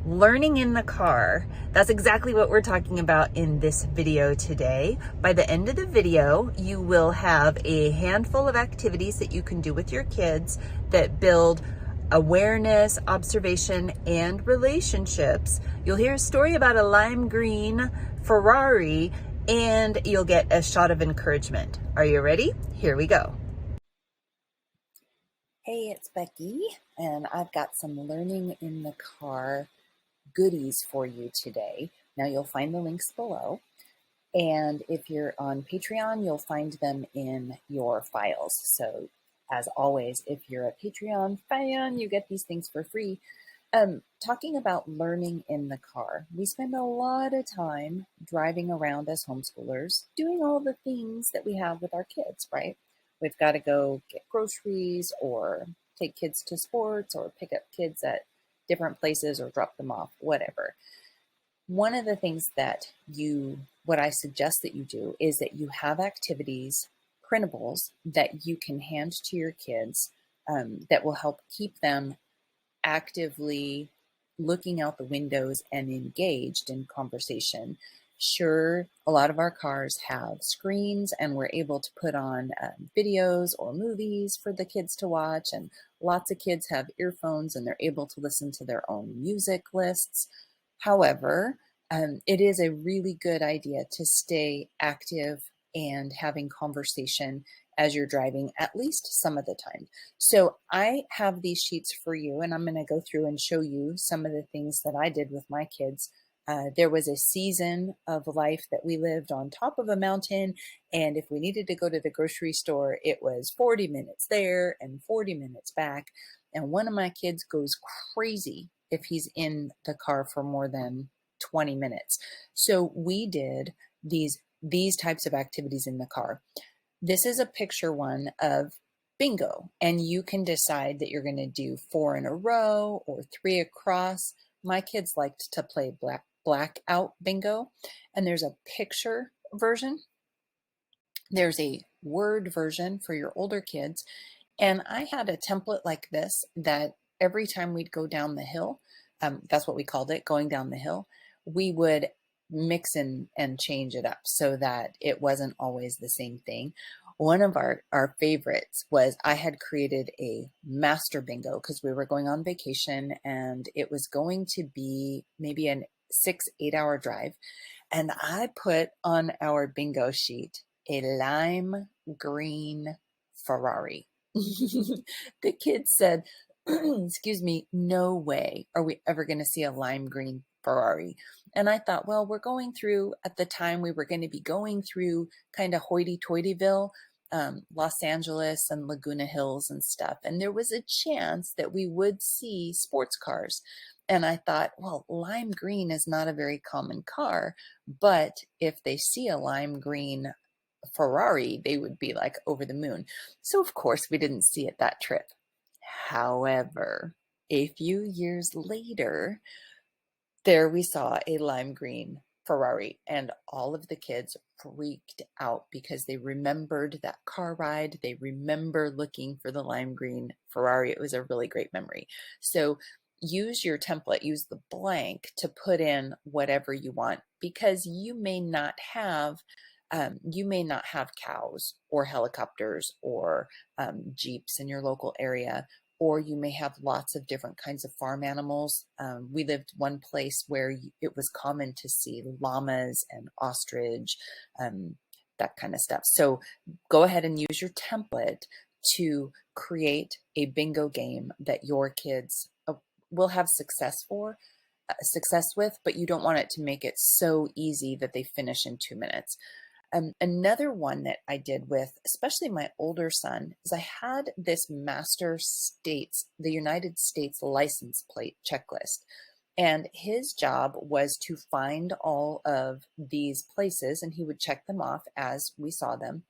Learning in the car. That's exactly what we're talking about in this video today. By the end of the video, you will have a handful of activities that you can do with your kids that build awareness, observation, and relationships. You'll hear a story about a lime green Ferrari, and you'll get a shot of encouragement. Are you ready? Here we go. Hey, it's Becky, and I've got some learning in the car goodies for you today. Now you'll find the links below, and if you're on Patreon, you'll find them in your files. So as always, if you're a Patreon fan, you get these things for free. Talking about learning in the car, we spend a lot of time driving around as homeschoolers doing all the things that we have with our kids, right? We've got to go get groceries or take kids to sports or pick up kids at different places or drop them off, whatever. One of the things what I suggest that you do is that you have activities, printables that you can hand to your kids that will help keep them actively looking out the windows and engaged in conversation. Sure, a lot of our cars have screens and we're able to put on videos or movies for the kids to watch, and lots of kids have earphones and they're able to listen to their own music lists. However, it is a really good idea to stay active and having conversation as you're driving at least some of the time. So I have these sheets for you, and I'm going to go through and show you some of the things that I did with my kids. There was a season of life that we lived on top of a mountain, and if we needed to go to the grocery store, it was 40 minutes there and 40 minutes back. And one of my kids goes crazy if he's in the car for more than 20 minutes. So we did these types of activities in the car. This is a picture one of bingo, and you can decide that you're going to do 4 in a row or 3 across. My kids liked to play blackout bingo, and there's a picture version. There's a word version for your older kids, and I had a template like this that every time we'd go down the hill, that's what we called it, going down the hill, we would mix and change it up so that it wasn't always the same thing. One of our favorites was I had created a master bingo because we were going on vacation and it was going to be maybe a 6-8 hour drive. And I put on our bingo sheet a lime green Ferrari. The kids said, excuse me, no way are we ever going to see a lime green Ferrari. And I thought, well, we're going through, at the time we were going to be going through kind of hoity-toityville, Los Angeles and Laguna Hills and stuff. And there was a chance that we would see sports cars. And I thought, well, lime green is not a very common car, but if they see a lime green Ferrari, they would be like over the moon. So of course we didn't see it that trip. However, a few years later, there we saw a lime green Ferrari, and all of the kids freaked out because they remembered that car ride. They remember looking for the lime green Ferrari. It was a really great memory. So use your template, use the blank to put in whatever you want, because you may not have cows or helicopters or Jeeps in your local area, or you may have lots of different kinds of farm animals. We lived one place where it was common to see llamas and ostrich, that kind of stuff. So go ahead and use your template to create a bingo game that your kids will have success with, but you don't want it to make it so easy that they finish in 2 minutes. Another one that I did with, especially my older son, is I had this master states, the United States license plate checklist. And his job was to find all of these places, and he would check them off as we saw them.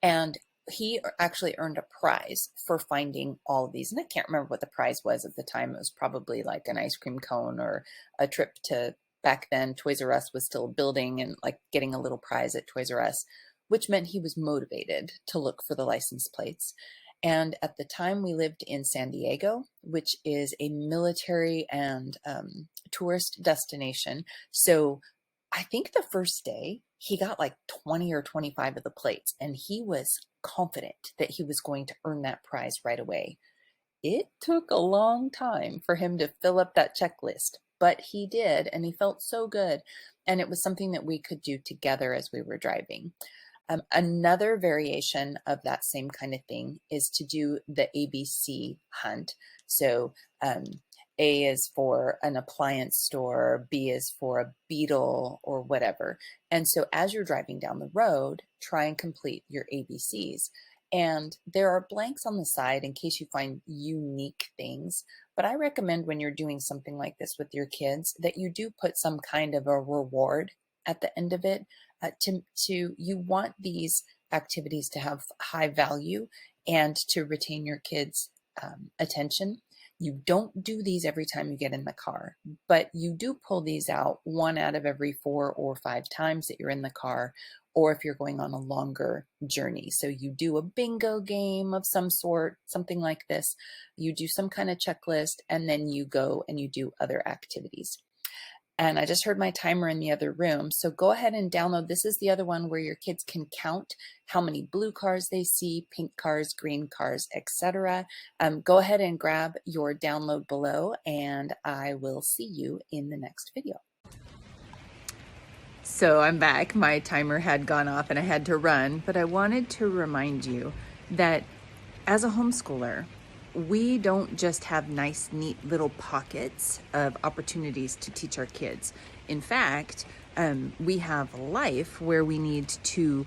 And he actually earned a prize for finding all of these. And I can't remember what the prize was at the time. It was probably like an ice cream cone or a trip to, back then, Toys R Us was still building, and like getting a little prize at Toys R Us, which meant he was motivated to look for the license plates. And at the time, we lived in San Diego, which is a military and tourist destination. So I think the first day he got like 20 or 25 of the plates, and he was confident that he was going to earn that prize right away. It took a long time for him to fill up that checklist, but he did, and he felt so good. And it was something that we could do together as we were driving. Another variation of that same kind of thing is to do the ABC hunt. So A is for an appliance store, B is for a beetle or whatever. And so as you're driving down the road, try and complete your ABCs. And there are blanks on the side in case you find unique things. But I recommend when you're doing something like this with your kids that you do put some kind of a reward at the end of it. You want these activities to have high value and to retain your kids' attention. You don't do these every time you get in the car, but you do pull these out 1 out of every 4 or 5 times that you're in the car, or if you're going on a longer journey. So you do a bingo game of some sort, something like this. You do some kind of checklist, and then you go and you do other activities. And I just heard my timer in the other room. So go ahead and download. This is the other one where your kids can count how many blue cars they see, pink cars, green cars, etc. Go ahead and grab your download below, and I will see you in the next video. So I'm back. My timer had gone off and I had to run, but I wanted to remind you that as a homeschooler, we don't just have nice, neat little pockets of opportunities to teach our kids. In fact, we have life where we need to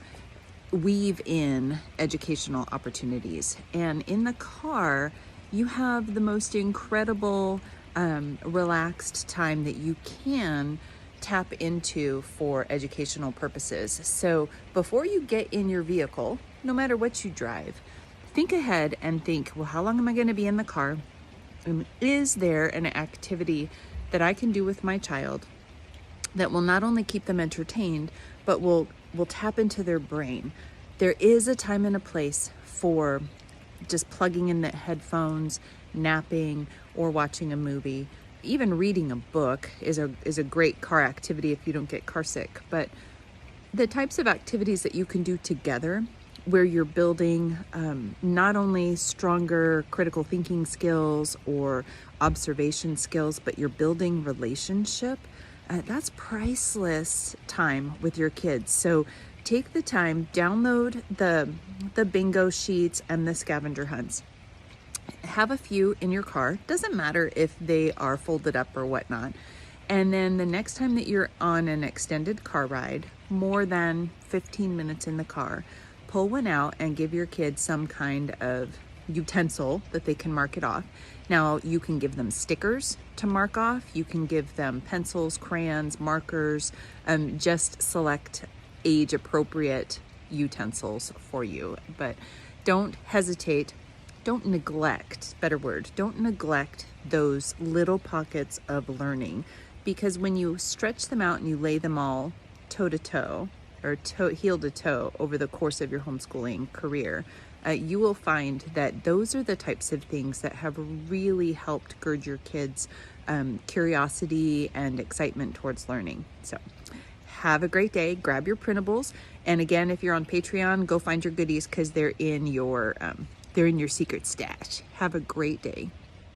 weave in educational opportunities. And in the car, you have the most incredible, relaxed time that you can tap into for educational purposes. So before you get in your vehicle, no matter what you drive, think ahead and think, well, how long am I going to be in the car? Is there an activity that I can do with my child that will not only keep them entertained, but will tap into their brain? There is a time and a place for just plugging in the headphones, napping, or watching a movie. Even reading a book is a great car activity if you don't get car sick. But the types of activities that you can do together, where you're building not only stronger critical thinking skills or observation skills, but you're building relationship, that's priceless time with your kids. So take the time, download the bingo sheets and the scavenger hunts. Have a few in your car. Doesn't matter if they are folded up or whatnot. And then the next time that you're on an extended car ride, more than 15 minutes in the car, pull one out and give your kids some kind of utensil that they can mark it off. Now, you can give them stickers to mark off. You can give them pencils, crayons, markers, just select age-appropriate utensils for you. But don't hesitate. Don't neglect, better word, don't neglect those little pockets of learning, because when you stretch them out and you lay them all toe to toe, or heel to toe over the course of your homeschooling career, you will find that those are the types of things that have really helped gird your kids' curiosity and excitement towards learning. So have a great day. Grab your printables. And again, if you're on Patreon, go find your goodies because they're in your secret stash. Have a great day.